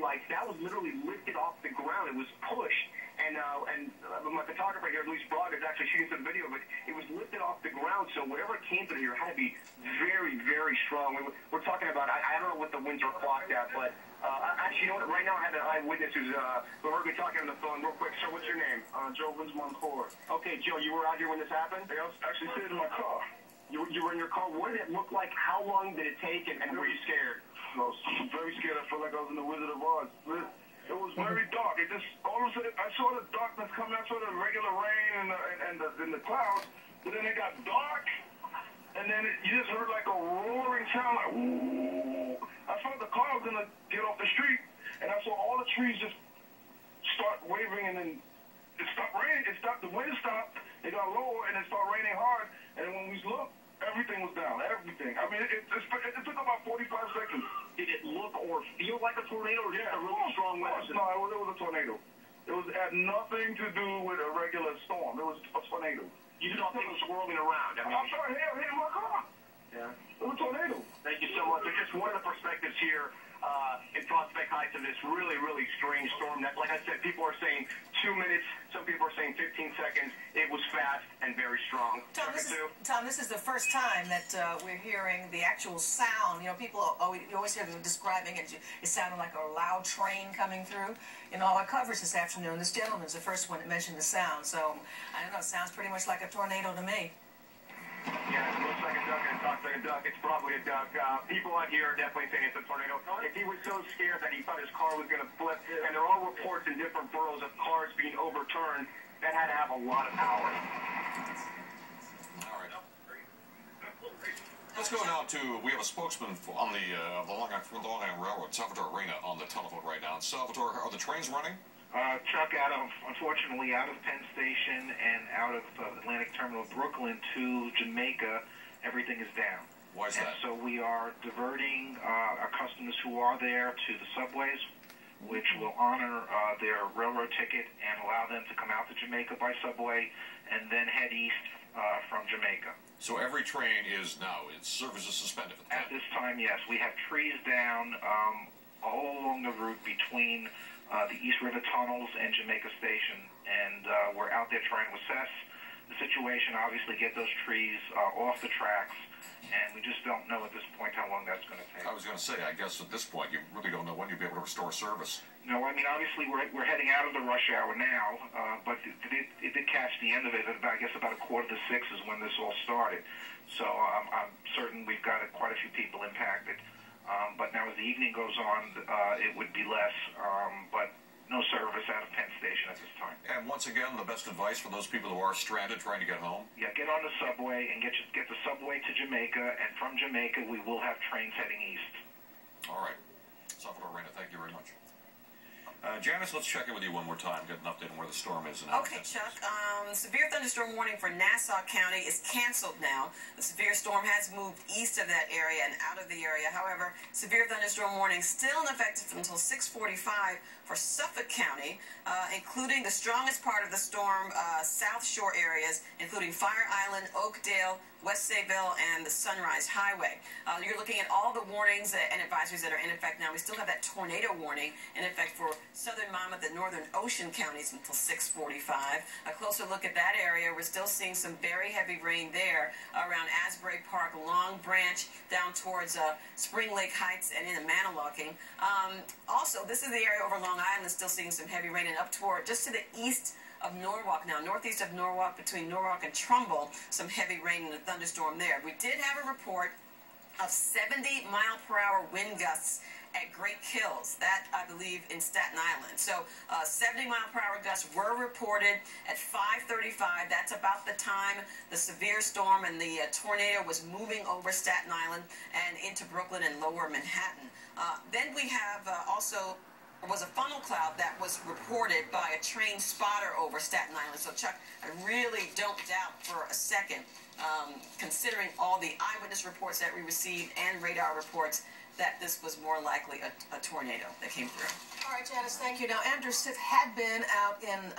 streetlights. That was literally lifted off the ground. It was pushed. And my photographer here, Luis Braga, is actually shooting some video of it. It was lifted off the ground, so whatever came through here had to be very, very strong. We're talking about, I don't know what the winds are clocked at, but actually, you know what? Right now I have an eyewitness who heard me talking on the phone. Real quick, sir, what's your name? Joe Moncourt. Okay, Joe, you were out here when this happened? Yeah, I was actually sitting in my car. You were in your car. What did it look like? How long did it take, and were you scared? I was very scared. I felt like I was in the Wizard of Oz. It was very dark. It just, all of a sudden, I saw the darkness coming. I saw the regular rain and the clouds, but then it got dark, and then you just heard like a roaring sound, like, ooh. I thought the car was going to get off the street, and I saw all the trees just start wavering, and then it stopped raining. It stopped. The wind stopped. It got lower, and it started raining hard, and then when we looked, everything was down. Everything. I mean, it took about 45 seconds. Did it look or feel like a tornado, or just a really strong wind? No, it was a tornado. It had nothing to do with a regular storm. It was a tornado. You saw things swirling around. I'm sorry, here in my car. Yeah. It was a tornado. Thank you so much. So just one of the perspectives here in Prospect Heights of this really, really strange storm. That, like I said, people are saying 2 minutes. Some people are saying 15 seconds. It was fast and very strong. Tom, this is the first time that we're hearing the actual sound. You know, people you always hear them describing it. It sounded like a loud train coming through. In all our coverage this afternoon, this gentleman's the first one that mentioned the sound. So, I don't know, it sounds pretty much like a tornado to me. Yeah, it looks like a duck and it talks like a duck. It's probably a duck. People out here are definitely saying it's a tornado. If he was so scared that he thought his car was going to flip, and there are reports in different boroughs of cars being overturned, that had to have a lot of power. All right. Let's go now to, we have a spokesman on the Long Island Railroad, Salvatore Arena, on the telephone right now. Salvatore, are the trains running? Chuck, unfortunately, out of Penn Station and out of Atlantic Terminal Brooklyn to Jamaica, everything is down. Why is that? So we are diverting our customers who are there to the subways, which will honor their railroad ticket and allow them to come out to Jamaica by subway and then head east from Jamaica. So every train is now, its service is suspended at this time, yes. We have trees down all along the route between the East River tunnels and Jamaica Station, and we're out there trying to assess the situation, obviously get those trees off the tracks, and we just don't know at this point how long that's going to take. I was going to say, I guess at this point you really don't know when you'll be able to restore service. No, I mean, obviously we're heading out of the rush hour now, but it did catch the end of it. I guess about 5:45 is when this all started. So I'm certain we've got quite a few people impacted. But now as the evening goes on, it would be less, but no service out of Penn Station at this time. And once again, the best advice for those people who are stranded trying to get home? Yeah, get on the subway and get the subway to Jamaica, and from Jamaica we will have trains heading east. All right. Salvatore Arena, thank you very much. Janice, let's check in with you one more time, get an update on where the storm is. Okay, Chuck. Severe thunderstorm warning for Nassau County is canceled now. The severe storm has moved east of that area and out of the area. However, severe thunderstorm warning still in effect until 6:45 for Suffolk County, including the strongest part of the storm, South Shore areas, including Fire Island, Oakdale, West Sayville, and the Sunrise Highway. You're looking at all the warnings and advisories that are in effect now. We still have that tornado warning in effect for southern Monmouth and northern Ocean counties until 6:45. A closer look at that area, we're still seeing some very heavy rain there around Asbury Park, Long Branch, down towards Spring Lake Heights and into Manalocking. Also, this is the area over Long Island still seeing some heavy rain, and up toward just to the east of Norwalk now, northeast of Norwalk, between Norwalk and Trumbull, some heavy rain and a thunderstorm there. We did have a report of 70-mile-per-hour wind gusts at Great Kills, that I believe in Staten Island. So 70-mile-per-hour gusts were reported at 5:35. That's about the time the severe storm and the tornado was moving over Staten Island and into Brooklyn and lower Manhattan. Then we have also was a funnel cloud that was reported by a trained spotter over Staten Island. So, Chuck, I really don't doubt for a second, considering all the eyewitness reports that we received and radar reports, that this was more likely a tornado that came through. All right, Janice, thank you. Now, Andrew Sith had been out in